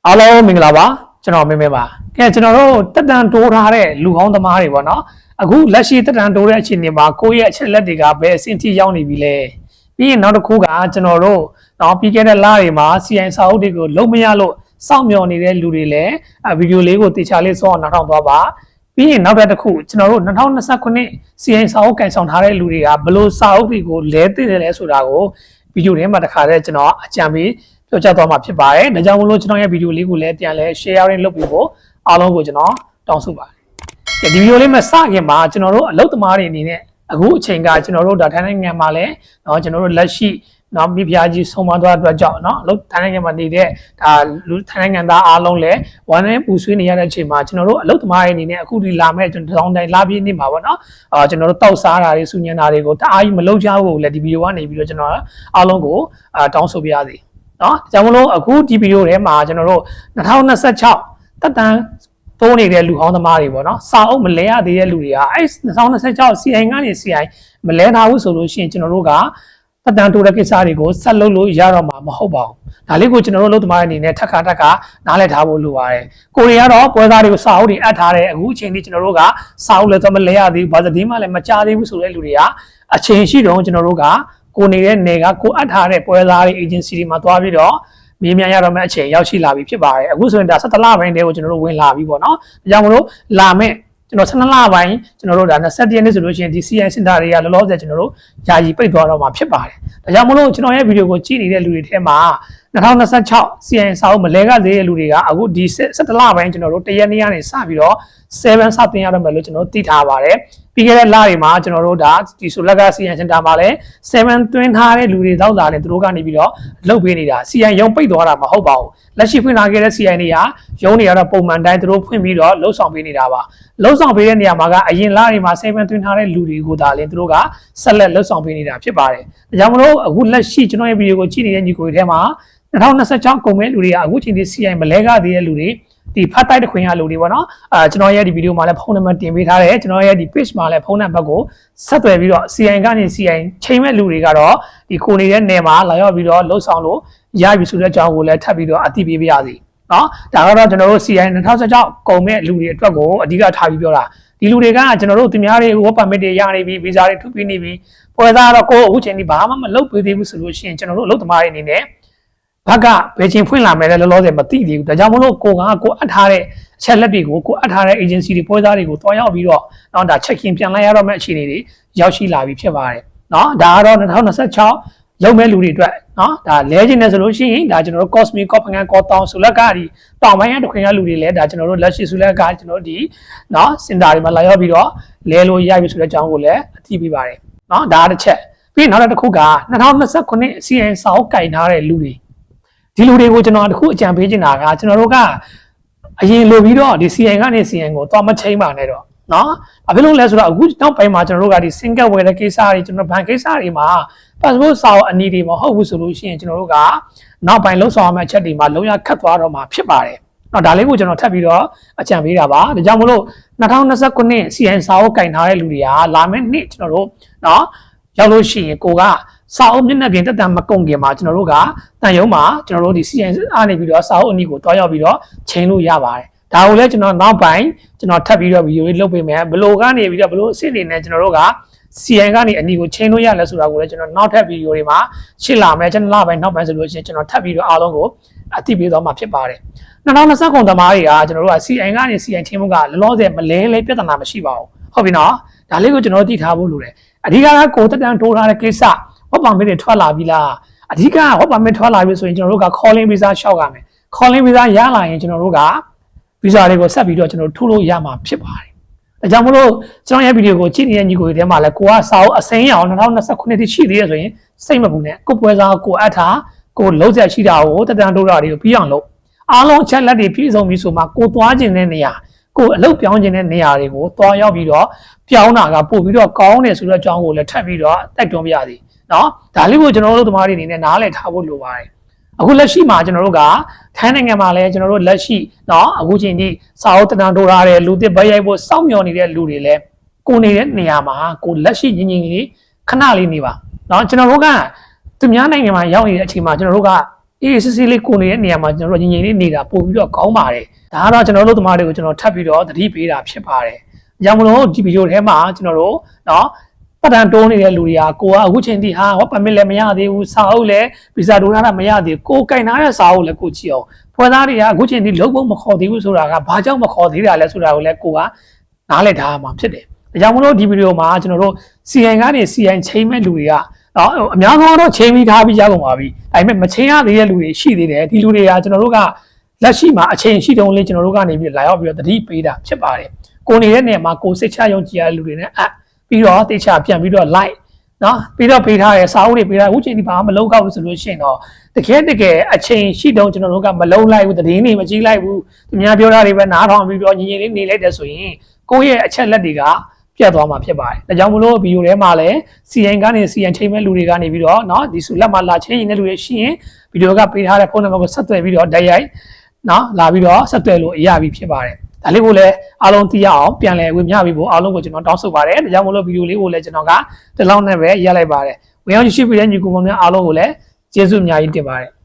အားလုံးမင်္ဂလာပါကျွန်တော်မင်းမင်းပါကဲကျွန်တော်တို့တက်တန်တိုးထားတဲ့လူကောင်းသမားတွေပေါ့နော်အခုလက်ရှိတက်တန်တိုးတဲ့အခြေအနေမှာကိုယ့်ရဲ့အချက်လက်တွေကဘယ်အဆင့်ထိရောက်နေပြီလဲပြီးရင်နောက်တစ်ခုကကျွန်တော်တို့တော့ပြီးခဲ့တဲ့လတွေမှာ CI စာအုပ်တွေကိုလုံးမရလို့စောင့်မျှော်နေတဲ့လူတွေလည်းဗီဒီယိုလေးကိုတေချာလေးစောင့်အောင်နားထောင်သွားပါပြီးရင်နောက်တစ်ခုကျွန်တော်တို့2029 CI စာအုပ်ကန်ဆောင်ထားတဲ့လူတွေကဘယ်လိုစာအုပ်တွေကိုလဲသိတယ်လဲဆိုတာကိုဗီဒီယိုထဲမှာတစ်ခါတည်းကျွန်တော်အကြံပေးပြောကြားသွားမှာဖြစ်ပါတယ်။ဒါကြောင့်မလို့ကျွန်တော်ရဲ့ဗီဒီယိုလေးကိုလည်းပြန်လဲ sharing လုပ်ပြီးဖို့အားလုံးကိုကျွန်တော်တောင်းဆိုပါတယ်။ဒီဗီဒီယိုလေးမှာစခင်မှာကျွန်တော်တို့အလုပ်သမားတွေအနေနဲ့အခုအချိန်ကကျွန်တော်တို့ဒါထိုင်းနိုင်ငံမှာလည်းเนาะကျွန်တော်တို့လက်ရှိเนาะမိဖုရားကြီးဆုံးမသွားတဲ့အတွက်ကြောင့်เนาะအလုပ်ထိုင်းနိုင်ငံမှာနေတဲ့ဒါလူထိုင်းနိုင်ငံသားအားလုံးလည်းဝမ်းနဲ့ပူဆွေးနေရတဲ့အချိန်မှာကျွန်တော်တို့အလုပ်သမားတွေအနေနဲ့အခုဒီလာမဲ့ကျွန်တော်တိုင်းလာပြည့်နေမှာပေါ့เนาะကျွန်တော်တို့တောက်စားတာတွေစူညံတာတွေကိုတအားကြီးမလုပ်ကြဘူးလေဒီဗီဒီယိုကနေပြီးတော့ကျွန်တော်အားလုံးကိုတောင်းဆိုပြရစီနော်ဒါကြောင့်မလို့အခုဒီဗီဒီယိုထဲမှာကျွန်တော်တို့2026တက်တန်တိုးနေတဲ့လူဟောင်းသမားတွေပေါ့နော်စာအုပ်မလဲရသေးတဲ့လူတွေကအဲ့2026 CI ကနေ CI မလဲထားဘူးဆိုလို့ရှိရင်ကျွန်တော်တို့ကတက်တန်တိုးတဲ့ကိစ္စတွေကိုဆက်လုပ်လို့ရတော့မှာမဟုတ်ပါဘူးဒါလေးကိုကျွန်တော်တို့လုပ်သမားတွေအနေနဲ့ထပ်ခါနားလည်ထားဖို့လိုပါတယ်ကိုရီးယားတော့ပွဲသားတွေကိုစာအုပ်တွေအပ်ထားတယ်အခုအချိန်ထိကျွန်တော်တို့ကစာအုပ်လည်းတော့မလဲရသေးဘူးဘာသတင်းမှလည်းမကြားသေးဘူးဆိုတဲ့လူတွေကအချိန်ရှိတော့ကျွန်တော်တို့ကကိုနေတဲ့နယ်ကကိုအပ်ထားတဲ့ပွဲသားတွေ agency တွေမှာသွားပြီးတော့မြေမြန်ရတော့မယ့်အချိန်ရောက်ရှိလာပြီဖြစ်ပါတယ်အခုဆိုရင်ဒါ17လပိုင်းတည်းကိုကျွန်တော်တို့ဝင်လာပြီပေါ့နော်ဒါကြောင့်မလို့လာမယ့်ကျွန်တော်12လပိုင်းကျွန်တော်တို့ဒါ27ရက်နေ့ဆိုလို့ရှိရင်ဒီ CI Center တွေကလောလောဆယ်ကျွန်တော်တို့ယာယီပိတ်သွားတော့မှာဖြစ်ပါတယ်ဒါကြောင့်မလို့ကျွန်တော်ရဲ့ဗီဒီယိုကိုကြည့်နေတဲ့လူတွေထဲမှာ2026 CI စာအုပ်မလဲကသေးတဲ့လူတွေကအခုဒီ17လပိုင်းကျွန်တော်တို့တရက်နေ့ကနေစပြီးတော့7စတင်ရတော့မယ်လို့ကျွန်တော်တို့သိထားပါတယ်ပြီးခဲ့တဲ့လတွေမှာကျွန်တော်တို့ဒါဒီဆိုလက်က CI Center မှာလည်း7တွင်းထားတဲ့လူတွေတော့လာတယ်သူတို့ကနေပြီးတော့လုတ်ပေးနေတာ CI ရုံပိတ်သွားတာမဟုတ်ပါဘူးလက်ရှိဖွင့်လာခဲ့တဲ့ CI တွေကရုံးတွေကတော့ပုံမှန်တိုင်းသူတို့ဖွင့်ပြီးတော့လှုပ်ဆောင်ပေးနေတာပါလှုပ်ဆောင်ပေးတဲ့နေရာမှာကအရင်လတွေမှာ7တွင်းထားတဲ့လူတွေကိုဒါလည်းသူတို့ကဆက်လက်လှုပ်ဆောင်ပေးနေတာဖြစ်ပါတယ်ဒါကြောင့်မလို့အခုလက်ရှိကျွန်တော်ရဲ့ဗီဒီယိုကိုကြည့်နေတဲ့ညီကိုတွေထဲမှာ2026ကုန်မဲ့လူတွေကအခုချိန်ဒီ CI မလဲကသေးတဲ့လူတွေဒီဖတ်တိုက်တခွင်ရလူတွေပေါ့နော်ကျွန်တော်ရဲ့ဒီဗီဒီယိုမှာလည်းဖုန်းနံပါတ်တင်ပေးထားတယ်ကျွန်တော်ရဲ့ဒီ page မှာလည်းဖုန်းနံပါတ်ကိုဆက်သွယ်ပြီးတော့ CI ကနေ CI ချိန်မဲ့လူတွေကတော့ဒီကိုနေတဲ့နယ်မှာလာရောက်ပြီးတော့လှုပ်ဆောင်လို့ရပြီဆိုတဲ့အကြောင်းကိုလည်းထပ်ပြီးတော့အသိပေးပါရစေနော်ဒါကတော့ကျွန်တော်တို့ CI 2026ကုန်မဲ့လူတွေအတွက်ကိုအဓိကထားပြီးပြောတာဒီလူတွေကကျွန်တော်တို့သူများတွေ work permit တွေရနေပြီ visa တွေထုတ်ပြီးနေပြီပွဲသားတော့ကိုအခုချိန်ဒီဘာမှမလုပ်ပေးသေးဘူးဆိုလို့ရှိရင်ကျွန်တော်တို့အလုပ်သမားတွေအနေနဲ့ဘက်ကဘယ်ချိန်ဖွင့်လာမယ်လဲလောလောဆယ်မသိသေးဘူးဒါကြောင့်မလို့ကိုအပ်ထားတဲ့အချက်လက်တွေကိုကိုအပ်ထားတဲ့ agency တွေပွဲသားတွေကိုတွားရောက်ပြီးတော့တော့ဒါ check in ပြန်လိုက်ရတော့မယ့်အခြေအနေတွေရောက်ရှိလာပြီဖြစ်ပါတယ်เนาะဒါကတော့2026လုံးမဲ့လူတွေအတွက်เนาะဒါလဲခြင်းနဲ့ဆိုလို့ရှိရင်ဒါကျွန်တော်တို့ cosmic copenhagen ကောတောင်းဆိုလက်ကဒီတောင်ပိုင်းရတခွင်ရလူတွေလည်းဒါကျွန်တော်တို့လက်ရှိဆိုလက်ကကျွန်တော်တို့ဒီเนาะစင်တာတွေမှာလာရောက်ပြီးတော့လဲလို့ရပြီဆိုတဲ့အကြောင်းကိုလည်းအသိပေးပါတယ်เนาะဒါတစ်ချက်ပြီးနောက်တစ်ခုက2029 CN စာအုပ်ကင်ထားတဲ့လူတွေဒီလူတွေကိုကျွန်တော်တခုအကြံပေးချင်တာကကျွန်တော်တို့ကအရင်လိုပြီးတော့ဒီ CN ကနေ CN ကိုသွားမချိန်ပါနဲ့တော့เนาะဘာဖြစ်လို့လဲဆိုတော့အခုနောက်ပိုင်းမှာကျွန်တော်တို့ကဒီ single ဝယ်တဲ့ကိစ္စတွေကျွန်တော်ဘဏ်ကိစ္စတွေမှာ passport စာအုပ်အနည်းတွေမဟုတ်ဘူးဆိုလို့ရှိရင်ကျွန်တော်တို့ကနောက်ပိုင်းလှုပ်ဆောင်ရမယ့်အချက်တွေမှာလုံးဝခတ်သွားတော့မှာဖြစ်ပါတယ်เนาะဒါလေးကိုကျွန်တော်ထပ်ပြီးတော့အကြံပေးတာပါဒါကြောင့်မလို့2029 CN စာအုပ်ကင်ထားတဲ့လူတွေကလာမယ့်နှစ်ကျွန်တော်တို့เนาะရောက်လို့ရှိရင်ကိုကစာအုပ်မျက်နှာပြင်တက်တန်မကုန်ခင်မှာကျွန်တော်တို့ကတန်ရုံးမှာကျွန်တော်တို့ဒီ CN အားနေပြီးတော့စာအုပ်အနည်းကိုတွားရောက်ပြီးတော့ချိန်လို့ရပါတယ်ဒါကိုလည်းကျွန်တော်နောက်ပိုင်းကျွန်တော်ထပ်ပြီးတော့ဗီဒီယိုလေးလုပ်ပေးမယ်ဘလို့ကနေပြီးတော့ဘလို့အစ်စ်နေနဲ့ကျွန်တော်တို့က CN ကနေအနည်းကိုချိန်လို့ရလဲဆိုတာကိုလည်းကျွန်တော်နောက်ထပ်ဗီဒီယိုတွေမှာရှင်းလာမယ်ကျွန်တော်နောက်ပိုင်းဆိုလို့ရှိရင်ကျွန်တော်ထပ်ပြီးတော့အားလုံးကိုအသိပေးသွားမှာဖြစ်ပါတယ်2020သမားတွေကကျွန်တော်တို့က CN ကနေ CN ချင်းမှုကလောလောဆယ်မလဲလဲပြဿနာမရှိပါဘူးဟုတ်ပြီနော်ဒါလေးကိုကျွန်တော်သိထားဖို့လိုတယ်အဓိကကကိုတက်တန်တိုးထားတဲ့ကိစ္စဟောပါမစ်တွေထွက်လာပြီလားအဓိကဟောပါမစ်ထွက်လာပြီဆိုရင်ကျွန်တော်တို့က calling visa ရှောက်ရမယ် calling visa ရလာရင်ကျွန်တော်တို့က visa တွေကိုဆက်ပြီးတော့ကျွန်တော်တို့ထုတ်လို့ရမှာဖြစ်ပါတယ်ဒါကြောင့်မလို့ကျွန်တော်ရဲ့ဗီဒီယိုကိုကြည့်နေတဲ့ညီကိုတွေထဲမှာလည်းကိုကစာအုပ်အစိမ်းရောင်2029တိရှိသေးရဆိုရင်စိတ်မပူနဲ့ကိုပွဲစားကိုအပ်ထားကိုလုံးဆက်ရှိတာကိုတက်တန်တိုးတာတွေကိုပြီးအောင်လုပ်အားလုံးချက်လက်တွေပြည့်စုံပြီဆိုမှကိုသွားခြင်းတဲ့နေရာကိုအလုပ်ပြောင်းခြင်းတဲ့နေရာတွေကိုသွားရောက်ပြီးတော့ပြောင်းတာကပို့ပြီးတော့ကောင်းတယ်ဆိုတဲ့အကြောင်းကိုလည်းထပ်ပြီးတော့တိုက်တွန်းပြရစီနော်ဒါလေးကိုကျွန်တော်တို့သမားတွေအနေနဲ့နားလည်ထားဖို့လိုပါတယ်အခုလက်ရှိမှာကျွန်တော်တို့ကထိုင်းနိုင်ငံမှာလည်းကျွန်တော်တို့လက်ရှိနော်အခုချိန်ထိစာအုပ်တန်တိုးထားတဲ့လူသစ်ဗရိုက်ဖို့စောင့်မျှော်နေတဲ့လူတွေလည်းကိုနေတဲ့နေရာမှာကိုလက်ရှိငြိမ်လေးခဏလေးနေပါနော်ကျွန်တော်တို့ကသူများနိုင်ငံမှာရောက်နေတဲ့အချိန်မှာကျွန်တော်တို့က အေးစစ်စစ်လေးကိုနေတဲ့နေရာမှာကျွန်တော်တို့ညီညီလေးနေတာပို့ပြီးတော့ကောင်းပါတယ်ဒါကတော့ကျွန်တော်တို့သမားတွေကိုကျွန်တော်ထပ်ပြီးတော့သတိပေးတာဖြစ်ပါတယ်ကြောင့်မလို့ဒီဗီဒီယိုထဲမှာကျွန်တော်တို့เนาะပတ်တန်တိုးနေတဲ့လူတွေကကိုကအခုချိန်ထိဟာဟောပါမစ်လည်းမရသေးဘူးစာအုပ်လည်းဗီဇာတိုးထားတာမရသေးဘူးကိုကင်ထားတဲ့စာအုပ်လည်းကိုကြည့်အောင်ဖွဲ့သားတွေကအခုချိန်ထိလုံးဝမခေါ်သေးဘူးဆိုတာကဘာကြောင့်မခေါ်သေးတာလဲဆိုတာကိုလည်းကိုကနားလည်ထားမှာဖြစ်တယ်ဒါကြောင့်မလို့ဒီဗီဒီယိုမှာကျွန်တော်တို့ CN ကနေ CN ချိန်မဲ့လူတွေကနော်အများဆုံးတော့ချိန်ပြီးထားပြီးရကုန်ပါပြီဒါပေမဲ့မချိန်ရသေးတဲ့လူတွေရှိသေးတယ်ဒီလူတွေကကျွန်တော်တို့ကလက်ရှိမှာအချိန်ရှိတုန်းလေးကျွန်တော်တို့ကနေပြီးလာရောက်ပြီးတော့သတိပေးတာဖြစ်ပါတယ်ကိုနေတဲ့နေရာမှာကိုစိတ်ချယုံကြည်ရတဲ့လူတွေနဲ့ပြီးတော့တေချာပြန်ပြီးတော့ like နော်ပြီးတော့ပေးထားတဲ့စာအုပ်တွေပေးထားအခုချိန်ဒီဘာမှမလုပ်တော့ဘူးဆိုလို့ရှိရင်တော့တကယ်အချိန်ရှိတုန်းကျွန်တော်တို့ကမလုံးလိုက်ဘူးသတင်းတွေမကြည့်လိုက်ဘူးသူများပြောတာတွေပဲနားထောင်ပြီးတော့ညီညီလေးနေလိုက်တယ်ဆိုရင်ကိုယ့်ရဲ့အချက်လက်တွေကပြတ်သွားမှာဖြစ်ပါတယ်။ဒါကြောင့်မလို့ဗီဒီယိုထဲမှာလည်း CN ကနေ CN ချိန်မဲ့လူတွေကနေပြီးတော့เนาะဒီစုလက်မှာလာချင်းနေတဲ့လူတွေရှိရင်ဗီဒီယိုကပေးထားတဲ့ဖုန်းနံပါတ်ကိုဆက်သွယ်ပြီးတော့တိုက်ရိုက်เนาะလာပြီးတော့ဆက်သွယ်လို့ရပြီဖြစ်ပါတယ်။ဒါလေးကိုလည်းအားလုံးသိရအောင်ပြန်လည်ဝင်မျှပြီးဖို့အားလုံးကိုကျွန်တော်တောင်းဆိုပါတယ်။ဒါကြောင့်မလို့ဗီဒီယိုလေးကိုလည်းကျွန်တော်ကဒီလောက်နဲ့ပဲရလိုက်ပါတယ်။ဝင်ရောက်ကြည့်ပြီးတဲ့ညီကောင်များအားလုံးကိုလည်းကျေးဇူးအများကြီးတင်ပါတယ်။